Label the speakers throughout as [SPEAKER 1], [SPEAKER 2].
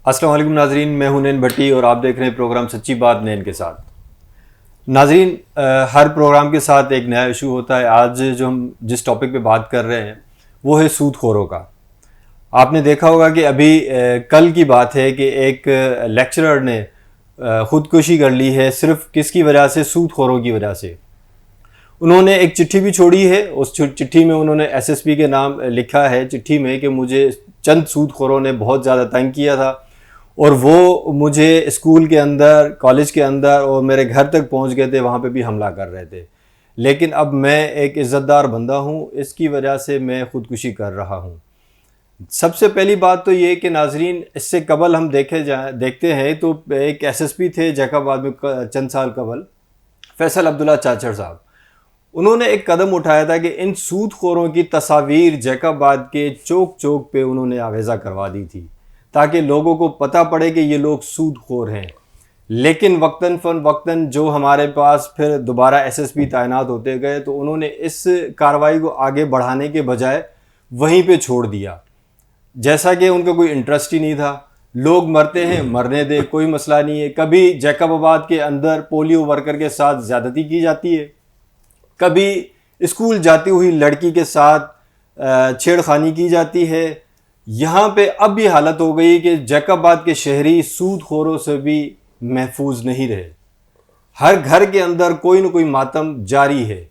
[SPEAKER 1] السلام علیکم ناظرین، میں ہوں نین بھٹی اور آپ دیکھ رہے ہیں پروگرام سچی بات نین کے ساتھ۔ ناظرین، ہر پروگرام کے ساتھ ایک نیا ایشو ہوتا ہے۔ آج جو ہم جس ٹاپک پہ بات کر رہے ہیں وہ ہے سود خوروں کا۔ آپ نے دیکھا ہوگا کہ ابھی کل کی بات ہے کہ ایک لیکچرر نے خودکشی کر لی ہے، صرف کس کی وجہ سے؟ سود خوروں کی وجہ سے۔ انہوں نے ایک چٹھی بھی چھوڑی ہے، اس چٹھی میں انہوں نے ایس ایس پی کے نام لکھا ہے چٹھی میں کہ مجھے چند سود خوروں نے بہت زیادہ تنگ کیا تھا اور وہ مجھے اسکول کے اندر، کالج کے اندر اور میرے گھر تک پہنچ گئے تھے، وہاں پہ بھی حملہ کر رہے تھے، لیکن اب میں ایک عزت دار بندہ ہوں، اس کی وجہ سے میں خودکشی کر رہا ہوں۔ سب سے پہلی بات تو یہ کہ ناظرین، اس سے قبل ہم دیکھتے ہیں تو ایک ایس ایس پی تھے جیکب آباد میں چند سال قبل، فیصل عبداللہ چاچڑ صاحب۔ انہوں نے ایک قدم اٹھایا تھا کہ ان سود خوروں کی تصاویر جیکب آباد کے چوک چوک پہ انہوں نے آویزہ کروا دی تھی تاکہ لوگوں کو پتہ پڑے کہ یہ لوگ سود خور ہیں۔ لیکن وقتاً فوقتاً جو ہمارے پاس پھر دوبارہ ایس ایس پی تعینات ہوتے گئے تو انہوں نے اس کارروائی کو آگے بڑھانے کے بجائے وہیں پہ چھوڑ دیا، جیسا کہ ان کا کوئی انٹرسٹ ہی نہیں تھا۔ لوگ مرتے ہیں، مرنے دے، کوئی مسئلہ نہیں ہے۔ کبھی جیکب آباد کے اندر پولیو ورکر کے ساتھ زیادتی کی جاتی ہے، کبھی اسکول جاتی ہوئی لڑکی کے ساتھ چھیڑ خانی کی جاتی ہے۔ یہاں پہ اب یہ حالت ہو گئی کہ جیکب آباد کے شہری سود خوروں سے بھی محفوظ نہیں رہے۔ ہر گھر کے اندر کوئی نہ کوئی ماتم جاری ہے۔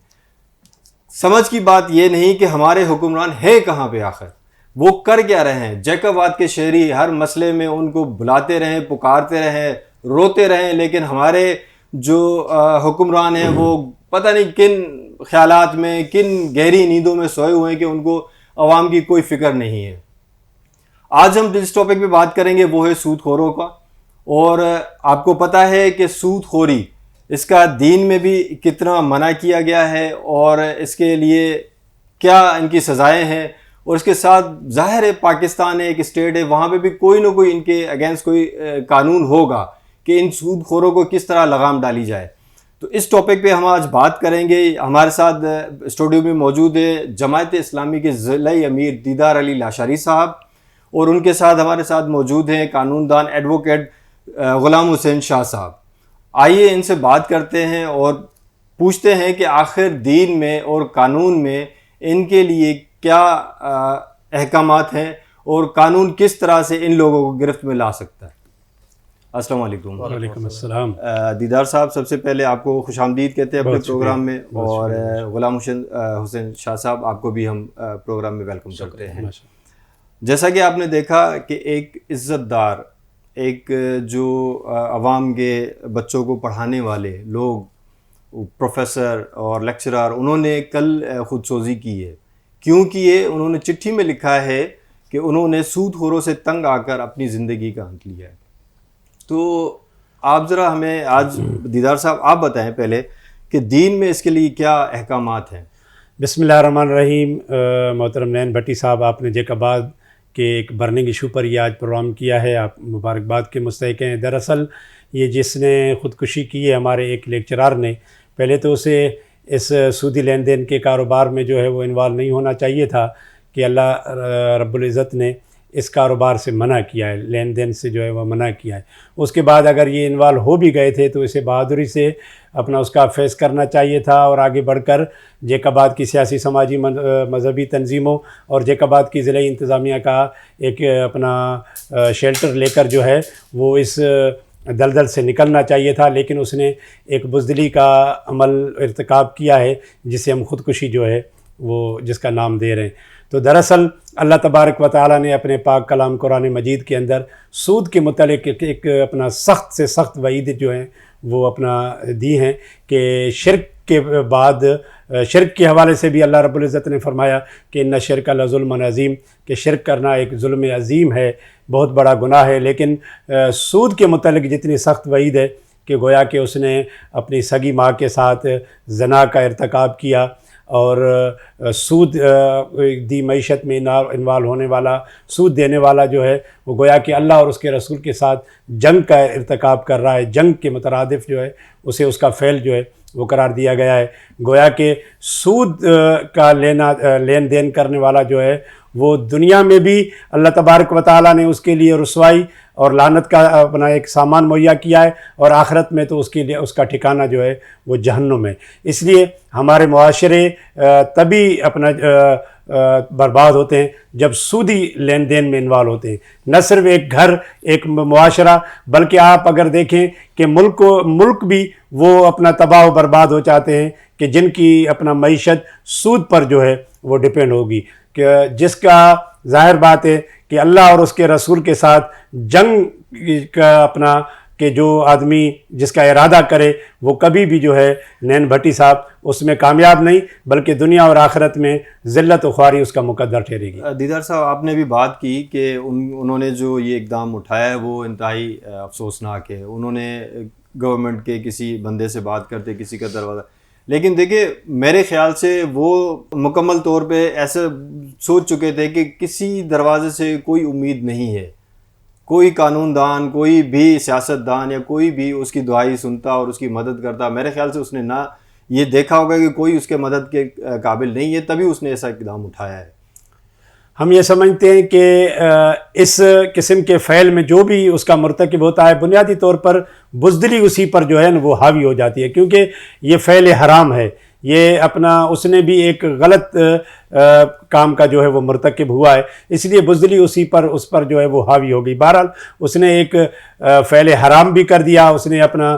[SPEAKER 1] سمجھ کی بات یہ نہیں کہ ہمارے حکمران ہے کہاں پہ آخر، وہ کر کیا رہے ہیں؟ جیکب آباد کے شہری ہر مسئلے میں ان کو بلاتے رہیں، پکارتے رہیں، روتے رہیں، لیکن ہمارے جو حکمران ہیں وہ پتہ نہیں کن خیالات میں، کن گہری نیندوں میں سوئے ہوئے ہیں کہ ان کو عوام کی کوئی فکر نہیں ہے۔ آج ہم جس ٹاپک پہ بات کریں گے وہ ہے سود خوروں کا، اور آپ کو پتہ ہے کہ سود خوری اس کا دین میں بھی کتنا منع کیا گیا ہے اور اس کے لیے کیا ان کی سزائیں ہیں، اور اس کے ساتھ ظاہر ہے پاکستان ہے، ایک اسٹیٹ ہے، وہاں پہ بھی کوئی نہ کوئی ان کے اگینسٹ کوئی قانون ہوگا کہ ان سود خوروں کو کس طرح لگام ڈالی جائے۔ تو اس ٹاپک پہ ہم آج بات کریں گے۔ ہمارے ساتھ اسٹوڈیو میں موجود ہے جماعت اسلامی کے ضلعی امیر دیدار علی لاشاری صاحب، اور ان کے ساتھ ہمارے ساتھ موجود ہیں قانون دان ایڈوکیٹ غلام حسین شاہ صاحب۔ آئیے ان سے بات کرتے ہیں اور پوچھتے ہیں کہ آخر دین میں اور قانون میں ان کے لیے کیا احکامات ہیں اور قانون کس طرح سے ان لوگوں کو گرفت میں لا سکتا ہے۔ السلام علیکم۔
[SPEAKER 2] وعلیکم السلام۔
[SPEAKER 1] دیدار صاحب، سب سے پہلے آپ کو خوش آمدید کہتے ہیں اپنے پروگرام میں، اور غلام حسین شاہ صاحب، آپ کو بھی ہم پروگرام میں ویلکم کرتے ہیں۔ جیسا کہ آپ نے دیکھا کہ ایک عزت دار، ایک جو عوام کے بچوں کو پڑھانے والے لوگ، پروفیسر اور لیکچرر، انہوں نے کل خود سوزی کی ہے۔ کیوں کی ہے؟ انہوں نے چٹھی میں لکھا ہے کہ انہوں نے سود خوروں سے تنگ آ کر اپنی زندگی کا انت لیا ہے۔ تو آپ ذرا ہمیں آج دیدار صاحب آپ بتائیں پہلے کہ دین میں اس کے لیے کیا احکامات ہیں۔
[SPEAKER 2] بسم اللہ الرحمن الرحیم۔ محترم نین بھٹی صاحب، آپ نے جیکب آباد کے ایک برننگ ایشو پر یہ آج پروگرام کیا ہے، آپ مبارکباد کے مستحق ہیں۔ دراصل یہ جس نے خودکشی کی ہے ہمارے ایک لیکچرار نے، پہلے تو اسے اس سودی لین دین کے کاروبار میں جو ہے وہ انوالو نہیں ہونا چاہیے تھا، کہ اللہ رب العزت نے اس کاروبار سے منع کیا ہے، لین دین سے جو ہے وہ منع کیا ہے۔ اس کے بعد اگر یہ انوالو ہو بھی گئے تھے تو اسے بہادری سے اپنا اس کا فیس کرنا چاہیے تھا اور آگے بڑھ کر جیکب آباد کی سیاسی سماجی مذہبی تنظیموں اور جیکب آباد کی ضلعی انتظامیہ کا ایک اپنا شیلٹر لے کر جو ہے وہ اس دلدل سے نکلنا چاہیے تھا، لیکن اس نے ایک بزدلی کا عمل ارتکاب کیا ہے جسے ہم خودکشی جو ہے وہ جس کا نام دے رہے ہیں۔ تو دراصل اللہ تبارک و تعالیٰ نے اپنے پاک کلام قرآن مجید کے اندر سود کے متعلق ایک اپنا سخت سے سخت وعید جو ہیں وہ اپنا دی ہیں، کہ شرک کے بعد شرک کے حوالے سے بھی اللہ رب العزت نے فرمایا کہ ان شرک لظلم عظیم، کہ شرک کرنا ایک ظلم عظیم ہے، بہت بڑا گناہ ہے۔ لیکن سود کے متعلق جتنی سخت وعید ہے کہ گویا کہ اس نے اپنی سگی ماں کے ساتھ زنا کا ارتکاب کیا، اور سود دی معیشت میں انوالو ہونے والا، سود دینے والا جو ہے وہ گویا کہ اللہ اور اس کے رسول کے ساتھ جنگ کا ارتکاب کر رہا ہے، جنگ کے مترادف جو ہے اسے اس کا فعل جو ہے وہ قرار دیا گیا ہے۔ گویا کہ سود کا لین دین کرنے والا جو ہے وہ دنیا میں بھی اللہ تبارک و تعالیٰ نے اس کے لیے رسوائی اور لعنت کا اپنا ایک سامان مہیا کیا ہے، اور آخرت میں تو اس کے لیے اس کا ٹھکانہ جو ہے وہ جہنم ہے۔ اس لیے ہمارے معاشرے تبھی اپنا برباد ہوتے ہیں جب سودی لین دین میں انوالو ہوتے ہیں، نہ صرف ایک گھر ایک معاشرہ، بلکہ آپ اگر دیکھیں کہ ملک بھی وہ اپنا تباہ و برباد ہو جاتے ہیں کہ جن کی اپنا معیشت سود پر جو ہے وہ ڈپینڈ ہوگی، کہ جس کا ظاہر بات ہے کہ اللہ اور اس کے رسول کے ساتھ جنگ کا اپنا کہ جو آدمی جس کا ارادہ کرے وہ کبھی بھی جو ہے نین بھٹی صاحب اس میں کامیاب نہیں، بلکہ دنیا اور آخرت میں ذلت و خواری اس کا مقدر ٹھہرے گی۔
[SPEAKER 1] دیدار صاحب، آپ نے بھی بات کی کہ انہوں نے جو یہ اقدام اٹھایا ہے وہ انتہائی افسوسناک ہے۔ انہوں نے گورنمنٹ کے کسی بندے سے بات کرتے کسی کا دروازہ، لیکن دیکھیں میرے خیال سے وہ مکمل طور پہ ایسے سوچ چکے تھے کہ کسی دروازے سے کوئی امید نہیں ہے، کوئی قانون دان، کوئی بھی سیاست دان یا کوئی بھی اس کی دعائی سنتا اور اس کی مدد کرتا۔ میرے خیال سے اس نے نہ یہ دیکھا ہوگا کہ کوئی اس کے مدد کے قابل نہیں ہے، تبھی اس نے ایسا اقدام اٹھایا ہے۔
[SPEAKER 2] ہم یہ سمجھتے ہیں کہ اس قسم کے فعل میں جو بھی اس کا مرتکب ہوتا ہے بنیادی طور پر بزدلی اسی پر جو ہے نا وہ حاوی ہو جاتی ہے، کیونکہ یہ فعل حرام ہے، یہ اپنا اس نے بھی ایک غلط کام کا جو ہے وہ مرتکب ہوا ہے، اس لیے بزدلی اس پر جو ہے وہ حاوی ہو گئی۔ بہرحال اس نے ایک فعل حرام بھی کر دیا، اس نے اپنا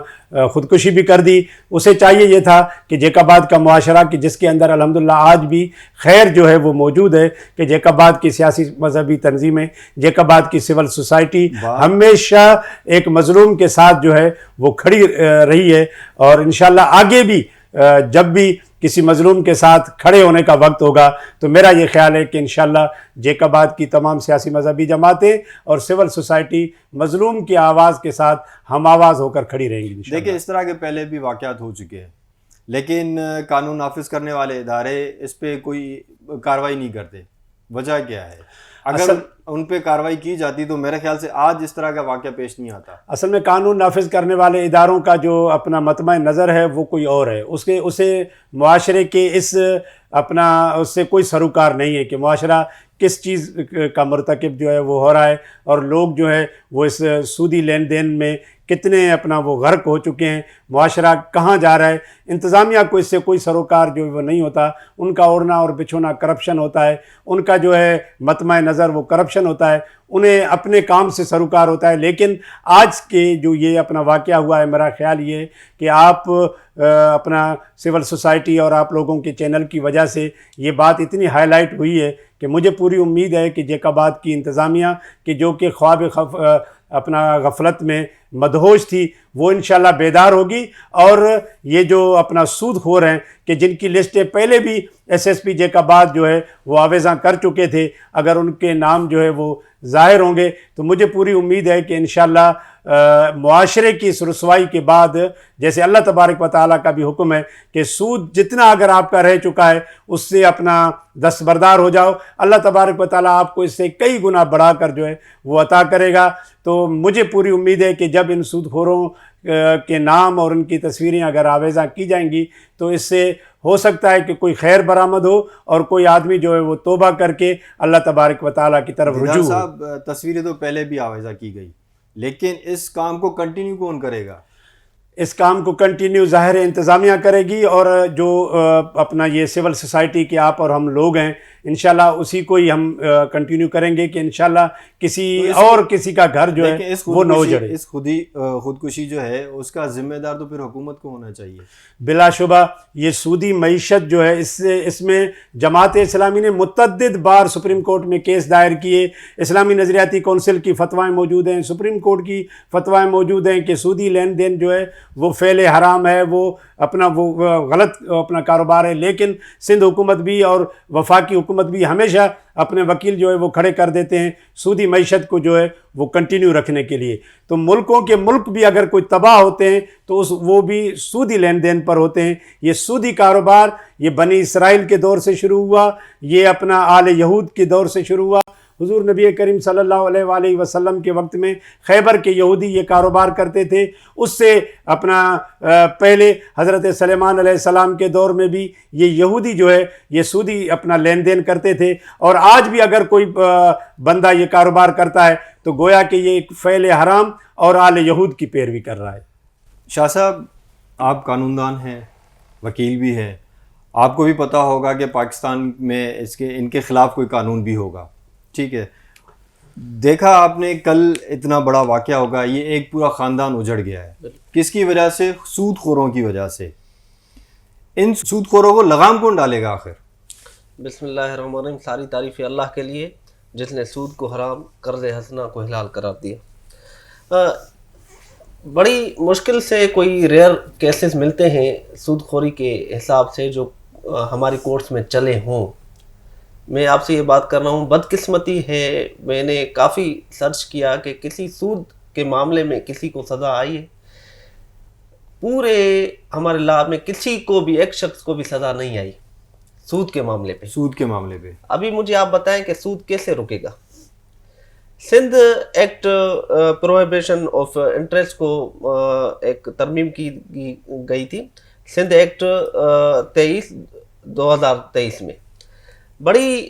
[SPEAKER 2] خودکشی بھی کر دی۔ اسے چاہیے یہ تھا کہ جیک آباد کا معاشرہ کہ جس کے اندر الحمدللہ آج بھی خیر جو ہے وہ موجود ہے، کہ جیک آباد کی سیاسی مذہبی تنظیمیں، جیک آباد کی سول سوسائٹی ہمیشہ ایک مظلوم کے ساتھ جو ہے وہ کھڑی رہی ہے، اور انشاءاللہ آگے بھی جب بھی کسی مظلوم کے ساتھ کھڑے ہونے کا وقت ہوگا تو میرا یہ خیال ہے کہ انشاءاللہ جیک آباد کی تمام سیاسی مذہبی جماعتیں اور سول سوسائٹی مظلوم کی آواز کے ساتھ ہم آواز ہو کر کھڑی رہیں گی انشاءاللہ۔
[SPEAKER 1] دیکھیں اس طرح کے پہلے بھی واقعات ہو چکے ہیں، لیکن قانون نافذ کرنے والے ادارے اس پہ کوئی کارروائی نہیں کرتے۔ وجہ کیا ہے؟ اگر ان پہ کارروائی کی جاتی تو میرے خیال سے آج اس طرح کا واقعہ پیش نہیں آتا۔
[SPEAKER 2] اصل میں قانون نافذ کرنے والے اداروں کا جو اپنا مطمع نظر ہے وہ کوئی اور ہے، اسے معاشرے کے اس سے کوئی سروکار نہیں ہے کہ معاشرہ کس چیز کا مرتکب جو ہے وہ ہو رہا ہے، اور لوگ جو ہے وہ اس سودی لین دین میں کتنے اپنا وہ غرق ہو چکے ہیں، معاشرہ کہاں جا رہا ہے۔ انتظامیہ کو اس سے کوئی سروکار جو وہ نہیں ہوتا، ان کا اوڑھنا اور بچھونا کرپشن ہوتا ہے، ان کا جو ہے مطمع نظر وہ کرپشن ہوتا ہے، انہیں اپنے کام سے سروکار ہوتا ہے۔ لیکن آج کے جو یہ اپنا واقعہ ہوا ہے، میرا خیال یہ ہے کہ آپ اپنا سول سوسائٹی اور آپ لوگوں کے چینل کی وجہ سے یہ بات اتنی ہائی لائٹ ہوئی ہے کہ مجھے پوری امید ہے کہ جیک آباد کی انتظامیہ کہ جو کہ خواب اپنا غفلت میں مدہوش تھی وہ انشاءاللہ بیدار ہوگی، اور یہ جو اپنا سود خور ہیں کہ جن کی لسٹیں پہلے بھی ایس ایس پی جیک آباد جو ہے وہ آویزاں کر چکے تھے، اگر ان کے نام جو ہے وہ ظاہر ہوں گے تو مجھے پوری امید ہے کہ انشاءاللہ معاشرے کی اس رسوائی کے بعد، جیسے اللہ تبارک و تعالیٰ کا بھی حکم ہے کہ سود جتنا اگر آپ کا رہ چکا ہے اس سے اپنا دستبردار ہو جاؤ، اللہ تبارک و تعالیٰ آپ کو اس سے کئی گنا بڑھا کر جو ہے وہ عطا کرے گا۔ تو مجھے پوری امید ہے کہ جب ان سود خوروں کے نام اور ان کی تصویریں اگر آویزاں کی جائیں گی تو اس سے ہو سکتا ہے کہ کوئی خیر برآمد ہو اور کوئی آدمی جو ہے وہ توبہ کر کے اللہ تبارک و تعالیٰ کی طرف رجوع ہو۔
[SPEAKER 1] صاحب تصویریں تو پہلے بھی آویزہ کی گئی، لیکن اس کام کو کنٹینیو کون کرے گا؟
[SPEAKER 2] اس کام کو کنٹینیو ظاہر انتظامیہ کرے گی، اور جو اپنا یہ سول سوسائٹی کے آپ اور ہم لوگ ہیں انشاءاللہ اسی کو ہی ہم کنٹینیو کریں گے کہ انشاءاللہ کسی اور کسی کا گھر جو ہے وہ نہ اجڑے۔
[SPEAKER 1] اس خودکشی جو ہے اس کا ذمہ دار تو پھر حکومت کو ہونا چاہیے۔
[SPEAKER 2] بلا شبہ یہ سودی معیشت جو ہے اس میں جماعت اسلامی نے متعدد بار سپریم کورٹ میں کیس دائر کیے، اسلامی نظریاتی کونسل کی فتوائیں موجود ہیں، سپریم کورٹ کی فتوائیں موجود ہیں کہ سودی لین دین جو ہے وہ فعل حرام ہے، وہ غلط اپنا کاروبار ہے، لیکن سندھ حکومت بھی اور وفاقی حکومت بھی ہمیشہ اپنے وکیل جو ہے وہ کھڑے کر دیتے ہیں سودی معیشت کو جو ہے وہ کنٹینیو رکھنے کے لیے۔ تو ملک بھی اگر کوئی تباہ ہوتے ہیں تو وہ بھی سودی لین دین پر ہوتے ہیں۔ یہ سودی کاروبار یہ بنی اسرائیل کے دور سے شروع ہوا، یہ اپنا آل یہود کے دور سے شروع ہوا، حضور نبی کریم صلی اللہ علیہ وآلہ وسلم کے وقت میں خیبر کے یہودی یہ کاروبار کرتے تھے. اس سے اپنا پہلے حضرت سلیمان علیہ السلام کے دور میں بھی یہ یہودی جو ہے یہ سودی اپنا لین دین کرتے تھے. اور آج بھی اگر کوئی بندہ یہ کاروبار کرتا ہے تو گویا کہ یہ ایک فعل حرام اور آل یہود کی پیروی کر رہا ہے.
[SPEAKER 1] شاہ صاحب آپ قانون دان ہیں, وکیل بھی ہیں, آپ کو بھی پتہ ہوگا کہ پاکستان میں ان کے خلاف کوئی قانون بھی ہوگا, ٹھیک ہے. دیکھا آپ نے کل اتنا بڑا واقعہ ہوگا, یہ ایک پورا خاندان اجڑ گیا ہے. کس کی وجہ سے؟ سود خوروں کی وجہ سے. ان سود خوروں کو لگام کون ڈالے گا آخر؟
[SPEAKER 3] بسم اللہ الرحمن الرحیم. ساری تعریف اللہ کے لیے جس نے سود کو حرام, قرض حسنہ کو حلال قرار دیا. بڑی مشکل سے کوئی ریئر کیسز ملتے ہیں سود خوری کے حساب سے جو ہماری کورٹس میں چلے ہوں. میں آپ سے یہ بات کر رہا ہوں, بدقسمتی ہے میں نے کافی سرچ کیا کہ کسی سود کے معاملے میں کسی کو سزا آئی ہے. پورے ہمارے لا میں کسی کو بھی, ایک شخص کو بھی سزا نہیں آئی سود کے معاملے پہ.
[SPEAKER 1] سود کے معاملے پہ
[SPEAKER 3] ابھی مجھے آپ بتائیں کہ سود کیسے رکے گا؟ Sindh act prohibition of interest کو ایک ترمیم کی گئی تھی, سندھ ایکٹ 23/2023 میں. بڑی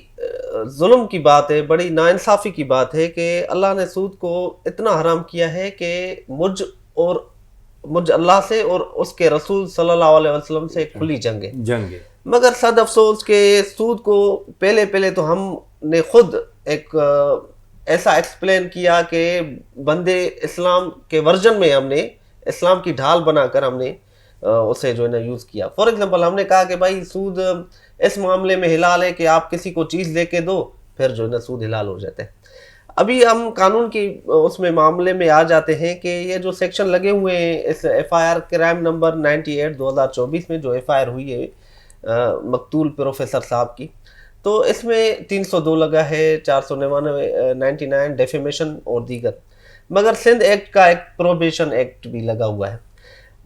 [SPEAKER 3] ظلم کی بات ہے, بڑی ناانصافی کی بات ہے کہ اللہ نے سود کو اتنا حرام کیا ہے کہ مجھ اللہ سے اور اس کے رسول صلی اللہ علیہ وسلم سے ایک کھلی جنگ ہے. مگر صد افسوس کہ سود کو پہلے تو ہم نے خود ایک ایسا ایکسپلین کیا کہ بندے اسلام کے ورژن میں ہم نے اسلام کی ڈھال بنا کر ہم نے اسے جو ہے نا یوز کیا. فار ایگزامپل ہم نے کہا کہ بھائی سود اس معاملے میں حلال ہے کہ آپ کسی کو چیز دے کے دو, پھر جو ہے نا سود حلال ہو جاتا ہے. ابھی ہم قانون کی اس میں معاملے میں آ جاتے ہیں کہ یہ جو سیکشن لگے ہوئے ہیں اس F I R crime number 98/2024 میں جو ایف آئی آر ہوئی ہے مقتول پروفیسر صاحب کی, تو اس میں 302 لگا ہے, 499 ڈیفیمیشن اور دیگر. مگر سندھ ایکٹ کا ایک پروہیبیشن ایکٹ بھی لگا ہوا ہے.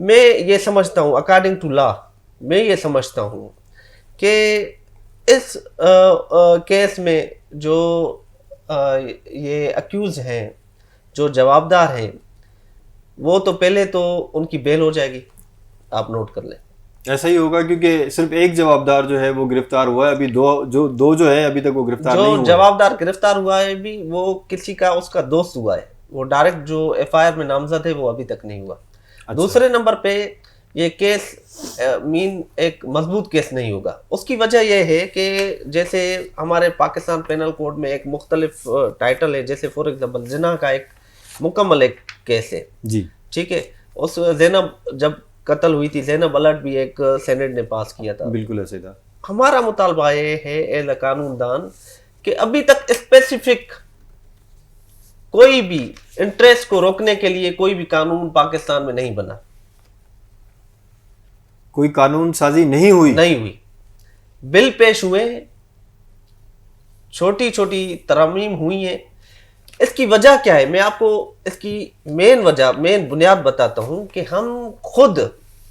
[SPEAKER 3] میں یہ سمجھتا ہوں اکارڈنگ ٹو لا, میں یہ سمجھتا ہوں کہ اس کیس میں جو یہ اکیوز ہیں, جو جوابدار ہیں, وہ تو پہلے تو ان کی بیل ہو جائے گی. آپ نوٹ کر لیں,
[SPEAKER 1] ایسا ہی ہوگا کیونکہ صرف ایک جوابدار جو ہے وہ گرفتار ہوا ہے, ابھی دو جو ہے ابھی تک وہ گرفتار نہیں ہوئے.
[SPEAKER 3] جو جوابدار گرفتار ہوا ہے بھی وہ کسی کا اس کا دوست ہوا ہے, وہ ڈائریکٹ جو ایف آئی آر میں نامزد ہے وہ ابھی تک نہیں ہوا. دوسرے نمبر پہ یہ کیس ایک مضبوط کیس نہیں ہوگا. اس کی وجہ یہ ہے کہ جیسے ہمارے پاکستان پینل کوڈ میں ایک مختلف ٹائٹل ہے, جیسے فور ایگزامپل زنا کا ایک مکمل ایک کیس ہے جی, ٹھیک ہے. اس زینب جب قتل ہوئی تھی, زینب الرٹ بھی ایک سینیٹ نے پاس کیا تھا.
[SPEAKER 1] بالکل ایسے تھا.
[SPEAKER 3] ہمارا مطالبہ یہ ہے ایز اے قانون دان کہ ابھی تک اسپیسیفک کوئی بھی انٹرسٹ کو روکنے کے لیے کوئی بھی قانون پاکستان میں نہیں بنا,
[SPEAKER 1] کوئی قانون سازی نہیں ہوئی.
[SPEAKER 3] بل پیش ہوئے, چھوٹی چھوٹی ترامیم ہوئی ہیں. اس کی وجہ کیا ہے؟ میں آپ کو اس کی مین بنیاد بتاتا ہوں کہ ہم خود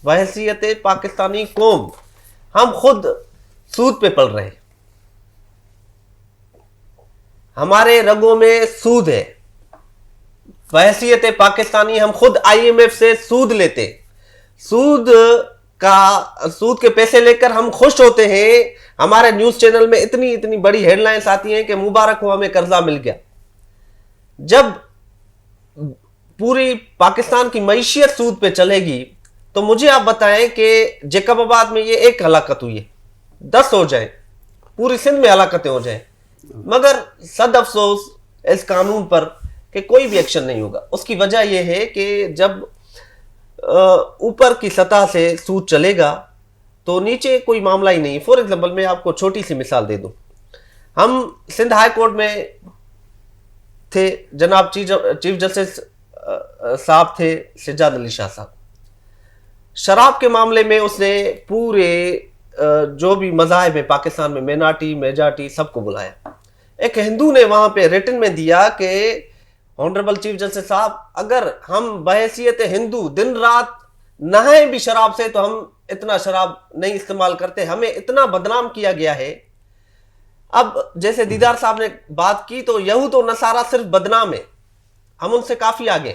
[SPEAKER 3] بحیثیت پاکستانی قوم ہم خود سود پہ پل رہے ہیں. ہمارے رگوں میں سود ہے. بحیثیت پاکستانی ہم خود آئی ایم ایف سے سود لیتے, سود کے پیسے لے کر ہم خوش ہوتے ہیں. ہمارے نیوز چینل میں اتنی بڑی ہیڈ لائنز آتی ہیں کہ مبارک ہو ہمیں قرضہ مل گیا. جب پوری پاکستان کی معیشت سود پہ چلے گی تو مجھے آپ بتائیں کہ جیکب آباد میں یہ ایک ہلاکت ہوئی ہے, 10 ہو جائیں, پوری سندھ میں ہلاکتیں ہو جائیں, مگر صد افسوس اس قانون پر کہ کوئی بھی ایکشن نہیں ہوگا. اس کی وجہ یہ ہے کہ جب اوپر کی سطح سے سود چلے گا تو نیچے کوئی معاملہ ہی نہیں. فور ایگزامپل میں آپ کو چھوٹی سی مثال دے دوں. ہم سندھ ہائی کورٹ میں تھے, جناب چیف جسٹس صاحب تھے سجاد علی شاہ صاحب. شراب کے معاملے میں اس نے پورے جو بھی مذاہب ہیں پاکستان میں, مینارٹی میجارٹی سب کو بلایا. ایک ہندو نے وہاں پہ ریٹن میں دیا کہ آنریبل چیف جسٹس صاحب, اگر ہم بحیثیت ہندو دن رات نہائیں بھی شراب سے تو ہم اتنا شراب نہیں استعمال کرتے. ہمیں اتنا بدنام کیا گیا ہے اب جیسے دیدار صاحب نے بات کی تو یہود و نصارہ صرف بدنام ہے, ہم ان سے کافی آگے.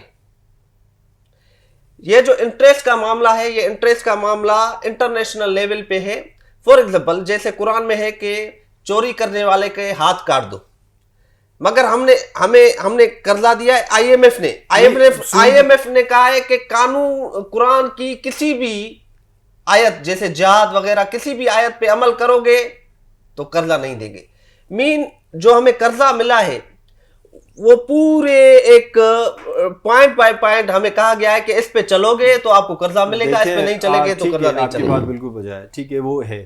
[SPEAKER 3] یہ جو انٹرسٹ کا معاملہ ہے, یہ انٹرسٹ کا معاملہ انٹرنیشنل لیول پہ ہے. فار ایگزامپل جیسے قرآن میں ہے کہ چوری کرنے والے کے ہاتھ کاٹ دو, مگر ہم نے قرضہ دیا ہے آئی ایم ایف نے کہا ہے کہ قانون قرآن کی کسی بھی آیت جیسے جہاد وغیرہ کسی بھی آیت پہ عمل کرو گے تو قرضہ نہیں دیں گے. جو ہمیں قرضہ ملا ہے وہ پورے ایک پوائنٹ بائی پوائنٹ ہمیں کہا گیا ہے کہ اس پہ چلو گے تو آپ کو قرضہ ملے گا, اس پہ نہیں چلے گے تو قرضہ نہیں چلے گا.
[SPEAKER 1] بات بالکل بجائے ٹھیک ہے وہ ہے,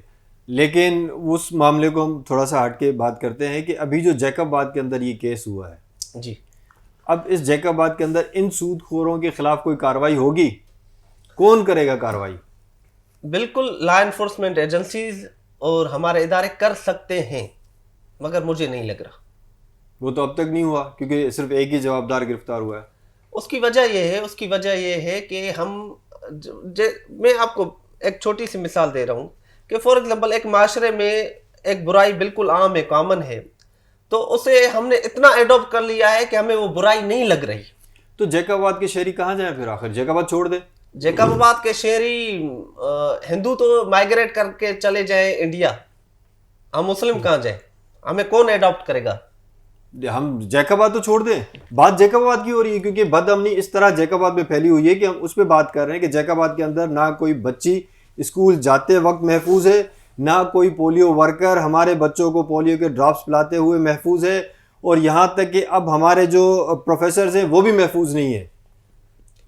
[SPEAKER 1] لیکن اس معاملے کو ہم تھوڑا سا ہٹ کے بات کرتے ہیں کہ ابھی جو جیکب آباد کے اندر یہ کیس ہوا ہے
[SPEAKER 3] جی,
[SPEAKER 1] اب اس جیکب آباد کے اندر ان سود خوروں کے خلاف کوئی کارروائی ہوگی؟ کون کرے گا کارروائی؟
[SPEAKER 3] بالکل لا انفورسمنٹ ایجنسیز اور ہمارے ادارے کر سکتے ہیں, مگر مجھے نہیں لگ رہا.
[SPEAKER 1] وہ تو اب تک نہیں ہوا کیونکہ صرف ایک ہی جوابدار گرفتار ہوا ہے.
[SPEAKER 3] اس کی وجہ یہ ہے کہ میں آپ کو ایک چھوٹی سی مثال دے رہا ہوں کہ فار ایگزامپل ایک معاشرے میں ایک برائی بالکل عام ہے, کامن ہے, تو اسے ہم نے اتنا ایڈاپٹ کر لیا ہے کہ ہمیں وہ برائی نہیں لگ رہی.
[SPEAKER 1] تو جیکب آباد کے شہری کہاں جائیں پھر آخر؟ جیکب آباد چھوڑ دیں.
[SPEAKER 3] جیکب آباد کے شہری ہندو تو مائگریٹ کر کے چلے جائیں انڈیا, ہم مسلم کہاں جائیں؟ ہمیں کون ایڈاپٹ کرے گا؟
[SPEAKER 1] ہم جیکب آباد تو چھوڑ دیں. بات جیکب آباد کی ہو رہی ہے کیونکہ بد امنی اس طرح جیکب آباد میں پھیلی ہوئی ہے کہ ہم اس پہ بات کر رہے ہیں کہ جیکب آباد کے اندر نہ کوئی بچی اسکول جاتے وقت محفوظ ہے, نہ کوئی پولیو ورکر ہمارے بچوں کو پولیو کے ڈراپس پلاتے ہوئے محفوظ ہے, اور یہاں تک کہ اب ہمارے جو پروفیسرز ہیں وہ بھی محفوظ نہیں ہے.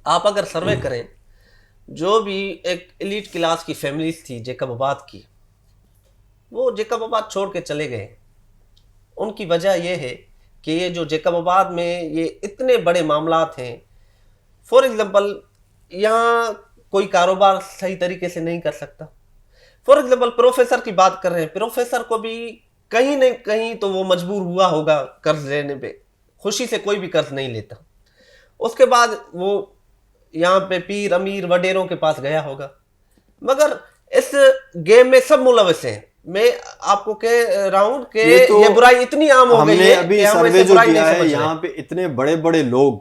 [SPEAKER 3] آپ اگر سروے کریں جو بھی ایک ایلیٹ کلاس کی فیملیز تھی جیکب آباد کی, وہ جیکب آباد چھوڑ کے چلے گئے. ان کی وجہ یہ ہے کہ یہ جو جیکب آباد میں یہ اتنے بڑے معاملات ہیں, فار ایگزامپل یہاں کوئی کاروبار صحیح طریقے سے نہیں کر سکتا. فار ایگزامپل پروفیسر کی بات کر رہے ہیں, پروفیسر کو بھی کہیں نہ کہیں تو وہ مجبور ہوا ہوگا قرض لینے پہ, خوشی سے کوئی بھی قرض نہیں لیتا. اس کے بعد وہ یہاں پہ پیر امیر وڈیروں کے پاس گیا ہوگا, مگر اس گیم میں سب ملوث ہیں. میں آپ کو کہہ رہا ہوں کہ یہ برائی اتنی عام ہو گئی ہے
[SPEAKER 1] ہم نے ابھی سروے جو کیا ہے یہاں پہ اتنے بڑے بڑے لوگ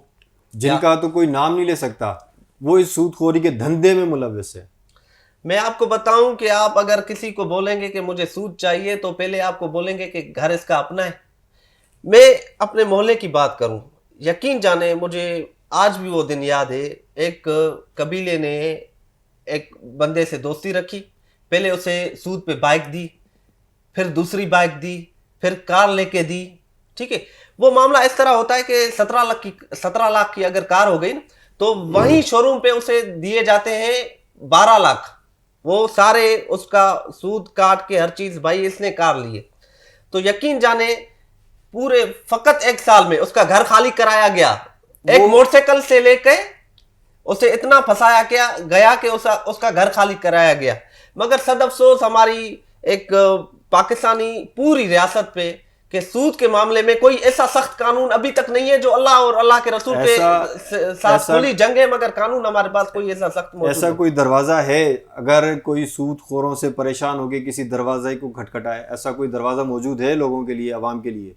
[SPEAKER 1] جن کا تو کوئی نام نہیں لے سکتا, وہ اس سود خوری کے دھندے میں ملوث ہے.
[SPEAKER 3] میں آپ کو بتاؤں کہ آپ اگر کسی کو بولیں گے کہ مجھے سود چاہیے تو پہلے آپ کو بولیں گے کہ گھر اس کا اپنا ہے. میں اپنے محلے کی بات کروں, یقین جانے مجھے آج بھی وہ دن یاد ہے. ایک قبیلے نے ایک بندے سے دوستی رکھی, پہلے اسے سود پہ بائک دی, پھر دوسری بائک دی, پھر کار لے کے دی. ٹھیک ہے, وہ معاملہ اس طرح ہوتا ہے کہ 17 لاکھ کی اگر کار ہو گئی نا تو وہیں شو روم پہ اسے دیے جاتے ہیں 12 لاکھ. وہ سارے اس کا سود کاٹ کے ہر چیز, بھائی اس نے کار لیے. تو یقین جانے پورے فقط ایک سال میں اس کا گھر خالی کرایا گیا. ایک موٹر سائیکل سے لے کے اسے اتنا پھنسایا گیا کہ اس کا گھر خالی کرایا گیا. مگر صد افسوس ہماری ایک پاکستانی پوری ریاست پہ کہ سود کے معاملے میں کوئی ایسا سخت قانون ابھی تک نہیں ہے. جو اللہ اور اللہ کے رسول کے ساتھ کھلی جنگ ہے, مگر قانون ہمارے پاس کوئی ایسا سخت موجود
[SPEAKER 1] ایسا کوئی دروازہ ہے؟ اگر کوئی سود خوروں سے پریشان ہو کے کسی دروازے کو کھٹکھٹائے, ایسا کوئی دروازہ موجود ہے لوگوں کے لیے, عوام کے لیے؟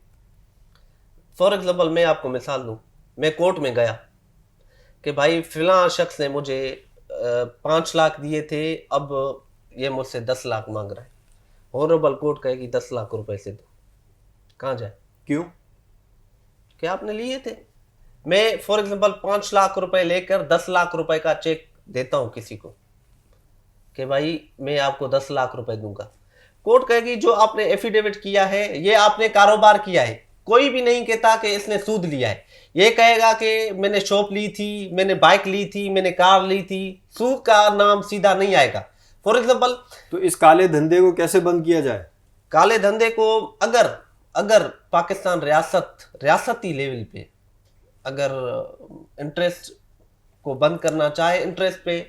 [SPEAKER 3] فار ایگزامپل میں آپ کو مثال دوں, میں کورٹ میں گیا کہ بھائی فلاں شخص نے مجھے 5 لاکھ دیے تھے, اب یہ مجھ سے 10 لاکھ مانگ رہا ہے. آنریبل کورٹ کہے گی 10 لاکھ روپے سے دو. کہاں جائے؟ کیوں کہ آپ نے لیے تھے. میں فار ایگزامپل 5 لاکھ روپے لے کر 10 لاکھ روپے کا چیک دیتا ہوں کسی کو کہ بھائی میں آپ کو 10 لاکھ روپے دوں گا. کورٹ کہے گی جو آپ نے ایفیڈیوٹ کیا ہے یہ آپ نے کاروبار کیا ہے. کوئی بھی نہیں کہتا کہ اس نے سود لیا ہے. یہ کہے گا کہ میں نے شاپ لی تھی, میں نے بائک لی تھی, میں نے کار لی تھی. سود کا نام سیدھا نہیں آئے گا. فار ایگزامپل
[SPEAKER 1] تو اس کالے دھندے کو کیسے بند کیا جائے؟
[SPEAKER 3] کالے دھندے کو اگر پاکستان ریاستی لیول پہ اگر انٹرسٹ کو بند کرنا چاہے, انٹرسٹ پہ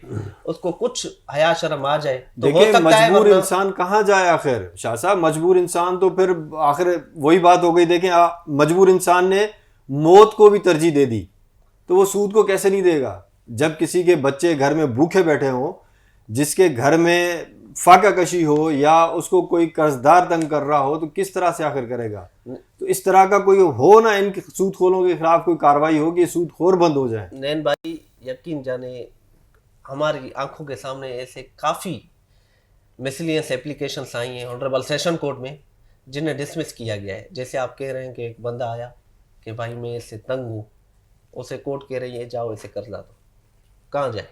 [SPEAKER 3] اس کو کچھ حیا شرم آ جائے تو ہو سکتا ہے.
[SPEAKER 1] مجبور انسان کہاں جائے آخر شاہ صاحب؟ مجبور انسان تو پھر آخر وہی بات ہو گئی. دیکھیں مجبور انسان نے موت کو بھی ترجیح دے دی, تو وہ سود کو کیسے نہیں دے گا؟ جب کسی کے بچے گھر میں بھوکے بیٹھے ہوں, جس کے گھر میں فاقہ کشی ہو یا اس کو کوئی قرضدار تنگ کر رہا ہو تو کس طرح سے آخر کرے گا؟ تو اس طرح کا کوئی ہو نا ان کے سود خوروں کے خلاف کوئی کارروائی ہو کہ سود خور بند ہو جائے.
[SPEAKER 3] نین بھائی یقین جانے ہماری آنکھوں کے سامنے ایسے کافی مسلینس اپلیکیشنس آئی ہیں آنریبل سیشن کورٹ میں جنہیں ڈسمس کیا گیا ہے. جیسے آپ کہہ رہے ہیں کہ ایک بندہ آیا کہ بھائی میں اس سے تنگ ہوں, اسے کورٹ کہہ رہی ہے جاؤ اسے قرض لا دو, کہاں جائے؟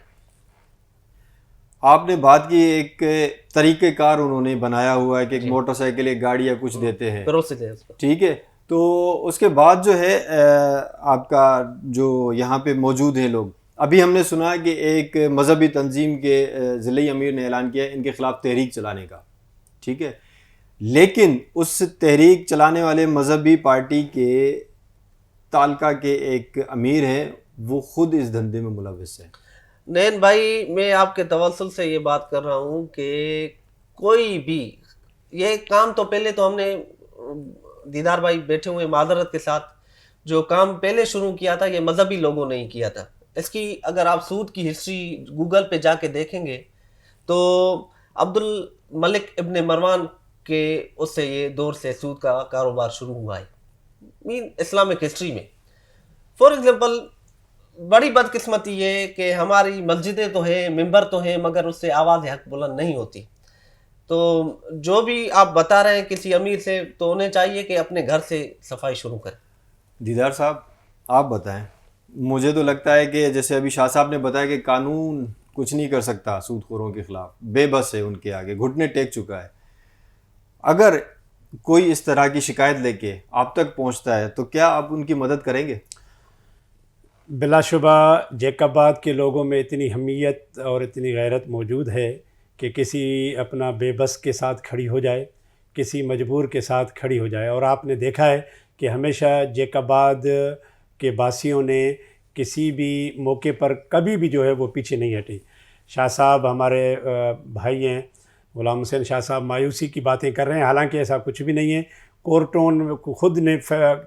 [SPEAKER 1] آپ نے بات کی ایک طریقہ کار انہوں نے بنایا ہوا ہے کہ ایک موٹر سائیکل ایک گاڑی یا کچھ دیتے ہیں, ٹھیک ہے. تو اس کے بعد جو ہے آپ کا جو یہاں پہ موجود ہیں لوگ, ابھی ہم نے سنا کہ ایک مذہبی تنظیم کے ضلعی امیر نے اعلان کیا ان کے خلاف تحریک چلانے کا, ٹھیک ہے, لیکن اس تحریک چلانے والے مذہبی پارٹی کے تعلقہ کے ایک امیر ہیں, وہ خود اس دھندے میں ملوث ہیں.
[SPEAKER 3] نین بھائی میں آپ کے توسل سے یہ بات کر رہا ہوں کہ کوئی بھی یہ کام تو پہلے تو ہم نے دیدار بھائی بیٹھے ہوئے معذرت کے ساتھ جو کام پہلے شروع کیا تھا یہ مذہبی لوگوں نے ہی کیا تھا. اس کی اگر آپ سود کی ہسٹری گوگل پہ جا کے دیکھیں گے تو عبد الملک ابن مروان کے اس سے یہ دور سے سود کا کاروبار شروع ہوا ہے اسلامک ہسٹری میں. فار ایگزامپل بڑی بدقسمتی یہ کہ ہماری مسجدیں تو ہیں, ممبر تو ہیں, مگر اس سے آواز حق بلند نہیں ہوتی. تو جو بھی آپ بتا رہے ہیں کسی امیر سے, تو انہیں چاہیے کہ اپنے گھر سے صفائی شروع کریں.
[SPEAKER 1] دیدار صاحب آپ بتائیں, مجھے تو لگتا ہے کہ جیسے ابھی شاہ صاحب نے بتایا کہ قانون کچھ نہیں کر سکتا سود خوروں کے خلاف, بے بس ہے, ان کے آگے گھٹنے ٹیک چکا ہے. اگر کوئی اس طرح کی شکایت لے کے آپ تک پہنچتا ہے تو کیا آپ ان کی مدد کریں گے؟
[SPEAKER 2] بلا شبہ جیکاباد کے لوگوں میں اتنی حمیت اور اتنی غیرت موجود ہے کہ کسی اپنا بے بس کے ساتھ کھڑی ہو جائے, کسی مجبور کے ساتھ کھڑی ہو جائے. اور آپ نے دیکھا ہے کہ ہمیشہ جیکاباد کے باسیوں نے کسی بھی موقع پر کبھی بھی جو ہے وہ پیچھے نہیں ہٹے. شاہ صاحب ہمارے بھائی ہیں, غلام حسین شاہ صاحب مایوسی کی باتیں کر رہے ہیں, حالانکہ ایسا کچھ بھی نہیں ہے. کورٹوں خود نے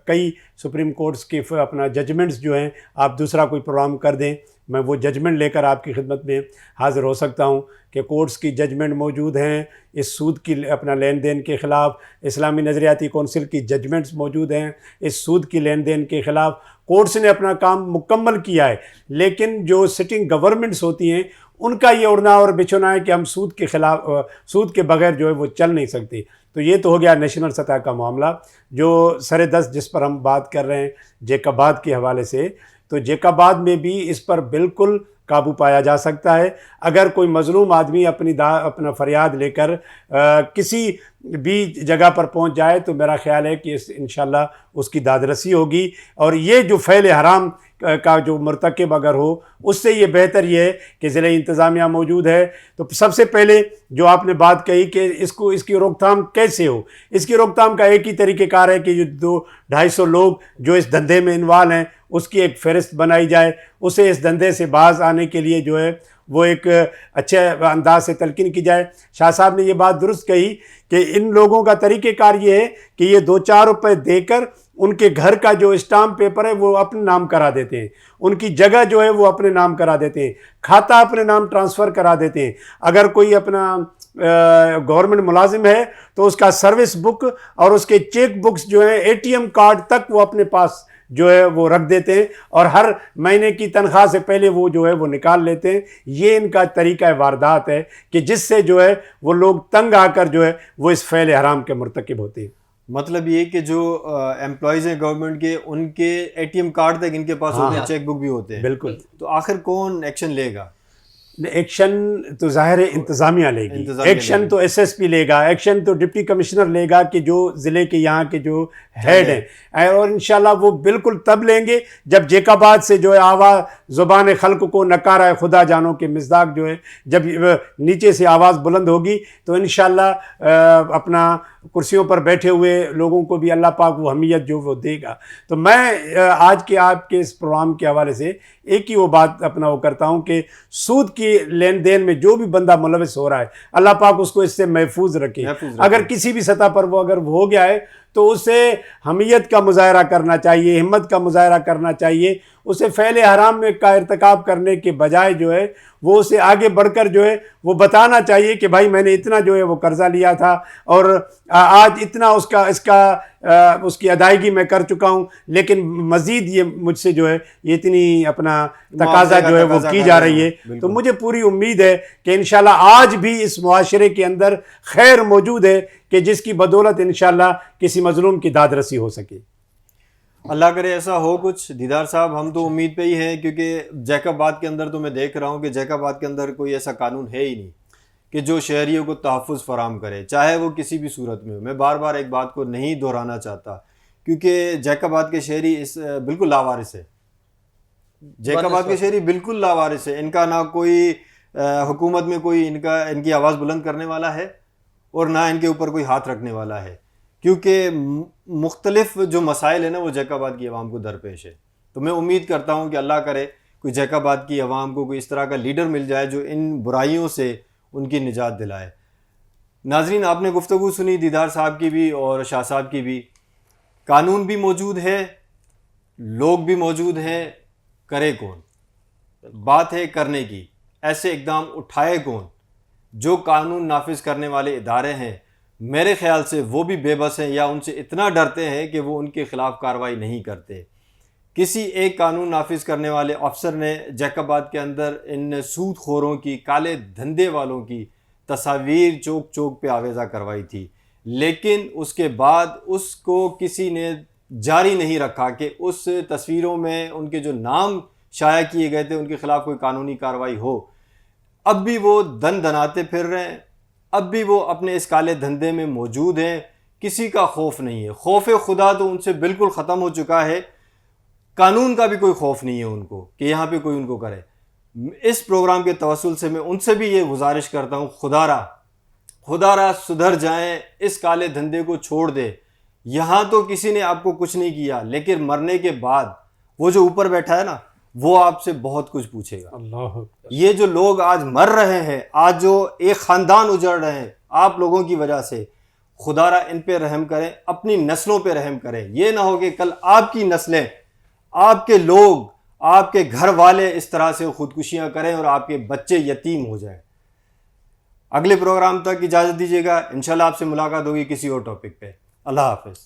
[SPEAKER 2] کئی سپریم کورٹس کے اپنا ججمنٹس جو ہیں, آپ دوسرا کوئی پروگرام کر دیں میں وہ ججمنٹ لے کر آپ کی خدمت میں حاضر ہو سکتا ہوں کہ کورٹس کی ججمنٹ موجود ہیں اس سود کی اپنا لین دین کے خلاف. اسلامی نظریاتی کونسل کی ججمنٹس موجود ہیں اس سود کی لین دین کے خلاف. کورٹس نے اپنا کام مکمل کیا ہے, لیکن جو سٹنگ گورنمنٹس ہوتی ہیں ان کا یہ اڑنا اور بچھونا ہے کہ ہم سود کے خلاف, سود کے بغیر جو ہے وہ چل نہیں سکتے. تو یہ تو ہو گیا نیشنل سطح کا معاملہ. جو سر دست جس پر ہم بات کر رہے ہیں جیکاباد کے حوالے سے, تو جیکاباد میں بھی اس پر بالکل قابو پایا جا سکتا ہے. اگر کوئی مظلوم آدمی اپنا فریاد لے کر کسی بھی جگہ پر پہنچ جائے تو میرا خیال ہے کہ انشاءاللہ اس کی دادرسی ہوگی. اور یہ جو فعل حرام کا جو مرتکب اگر ہو, اس سے یہ بہتر یہ ہے کہ ضلع انتظامیہ موجود ہے. تو سب سے پہلے جو آپ نے بات کہی کہ اس کی روک تھام کیسے ہو, اس کی روک تھام کا ایک ہی طریقہ کار ہے کہ جو 250 لوگ جو اس دھندے میں انوالو ہیں اس کی ایک فہرست بنائی جائے. اسے اس دھندے سے باز آنے کے لیے جو ہے وہ ایک اچھے انداز سے تلقین کی جائے. شاہ صاحب نے یہ بات درست کہی کہ ان لوگوں کا طریقہ کار یہ ہے کہ یہ 2-4 روپے دے کر ان کے گھر کا جو اسٹامپ پیپر ہے وہ اپنے نام کرا دیتے ہیں, ان کی جگہ جو ہے وہ اپنے نام کرا دیتے ہیں, کھاتا اپنے نام ٹرانسفر کرا دیتے ہیں. اگر کوئی اپنا گورنمنٹ ملازم ہے تو اس کا سروس بک اور اس کے چیک بکس جو ہیں ATM کارڈ تک وہ اپنے پاس جو ہے وہ رکھ دیتے ہیں اور ہر مہینے کی تنخواہ سے پہلے وہ جو ہے وہ نکال لیتے ہیں. یہ ان کا طریقہ واردات ہے کہ جس سے جو ہے وہ لوگ تنگ آ کر جو ہے وہ اس فعل حرام کے مرتکب ہوتے ہیں.
[SPEAKER 1] مطلب یہ کہ جو امپلائیز ہیں گورنمنٹ کے, ان کے ATM کارڈ تک ان کے پاس ہوتے ہیں, چیک بک بھی ہوتے ہیں.
[SPEAKER 2] بالکل.
[SPEAKER 1] تو آخر کون ایکشن لے گا؟
[SPEAKER 2] ایکشن تو ظاہر ہے انتظامیہ لے گی, ایکشن تو SSP لے گا, ایکشن تو ڈپٹی کمشنر لے گا کہ جو ضلع کے یہاں کے جو ہیڈ ہیں, اور انشاءاللہ وہ بالکل تب لیں گے جب جیکاباد سے جو ہے آواز زبان خلق کو نکارہ خدا جانو کے مصداق جو ہے جب نیچے سے آواز بلند ہوگی تو انشاءاللہ اپنا کرسیوں پر بیٹھے ہوئے لوگوں کو بھی اللہ پاک وہ حمیت جو وہ دے گا. تو میں آج کے آپ کے اس پروگرام کے حوالے سے ایک ہی وہ بات اپنا وہ کرتا ہوں کہ سود کی لین دین میں جو بھی بندہ ملوث ہو رہا ہے اللہ پاک اس کو اس سے محفوظ رکھے. اگر کسی بھی سطح پر وہ اگر ہو گیا ہے تو اسے حمیت کا مظاہرہ کرنا چاہیے, ہمت کا مظاہرہ کرنا چاہیے. اسے فعل حرام میں کا ارتکاب کرنے کے بجائے جو ہے وہ اسے آگے بڑھ کر جو ہے وہ بتانا چاہیے کہ بھائی میں نے اتنا جو ہے وہ قرضہ لیا تھا اور آج اتنا اس کی ادائیگی میں کر چکا ہوں, لیکن مزید یہ مجھ سے جو ہے یہ اتنی اپنا تقاضا جو ہے وہ کی جا رہی ہے. تو مجھے پوری امید ہے کہ انشاءاللہ آج بھی اس معاشرے کے اندر خیر موجود ہے کہ جس کی بدولت انشاءاللہ کسی مظلوم کی داد رسی ہو سکے.
[SPEAKER 1] اللہ کرے ایسا ہو کچھ. دیدار صاحب ہم تو امید پہ ہی ہیں, کیونکہ جیکاباد کے اندر تو میں دیکھ رہا ہوں کہ جیکاباد کے اندر کوئی ایسا قانون ہے ہی نہیں کہ جو شہریوں کو تحفظ فراہم کرے, چاہے وہ کسی بھی صورت میں ہو. میں بار بار ایک بات کو نہیں دہرانا چاہتا, کیونکہ جیکاباد کے شہری بالکل لاوارث ہے. جیکاباد کے شہری بالکل لاوارث ہے. ان کا نہ کوئی حکومت میں کوئی ان کی آواز بلند کرنے والا ہے اور نہ ان کے اوپر کوئی ہاتھ رکھنے والا ہے, کیونکہ مختلف جو مسائل ہیں نا وہ جیکاباد کی عوام کو درپیش ہے. تو میں امید کرتا ہوں کہ اللہ کرے کوئی جیکاباد کی عوام کو کوئی اس طرح کا لیڈر مل جائے جو ان برائیوں سے ان کی نجات دلائے. ناظرین, آپ نے گفتگو سنی دیدار صاحب کی بھی اور شاہ صاحب کی بھی. قانون بھی موجود ہے, لوگ بھی موجود ہیں, کرے کون؟ بات ہے کرنے کی. ایسے اقدام اٹھائے کون؟ جو قانون نافذ کرنے والے ادارے ہیں میرے خیال سے وہ بھی بے بس ہیں یا ان سے اتنا ڈرتے ہیں کہ وہ ان کے خلاف کارروائی نہیں کرتے. کسی ایک قانون نافذ کرنے والے افسر نے جیکاباد کے اندر ان سود خوروں کی, کالے دھندے والوں کی تصاویر چوک چوک پہ آویزہ کروائی تھی, لیکن اس کے بعد اس کو کسی نے جاری نہیں رکھا کہ اس تصویروں میں ان کے جو نام شائع کیے گئے تھے ان کے خلاف کوئی قانونی کارروائی ہو. اب بھی وہ دن دناتے پھر رہے ہیں, اب بھی وہ اپنے اس کالے دھندے میں موجود ہیں. کسی کا خوف نہیں ہے. خوف خدا تو ان سے بالکل ختم ہو چکا ہے. قانون کا بھی کوئی خوف نہیں ہے ان کو کہ یہاں پہ کوئی ان کو کرے. اس پروگرام کے توسل سے میں ان سے بھی یہ گزارش کرتا ہوں, خدا را سدھر جائیں, اس کالے دھندے کو چھوڑ دے. یہاں تو کسی نے آپ کو کچھ نہیں کیا, لیکن مرنے کے بعد وہ جو اوپر بیٹھا ہے نا وہ آپ سے بہت کچھ پوچھے گا.
[SPEAKER 2] اللہ,
[SPEAKER 1] یہ جو لوگ آج مر رہے ہیں, آج جو ایک خاندان اجڑ رہے ہیں آپ لوگوں کی وجہ سے, خدا را ان پہ رحم کریں, اپنی نسلوں پہ رحم کریں. یہ نہ ہو کہ کل آپ کی نسلیں, آپ کے لوگ, آپ کے گھر والے اس طرح سے خودکشیاں کریں اور آپ کے بچے یتیم ہو جائیں. اگلے پروگرام تک اجازت دیجیے گا. انشاءاللہ آپ سے ملاقات ہوگی کسی اور ٹاپک پہ. اللہ حافظ.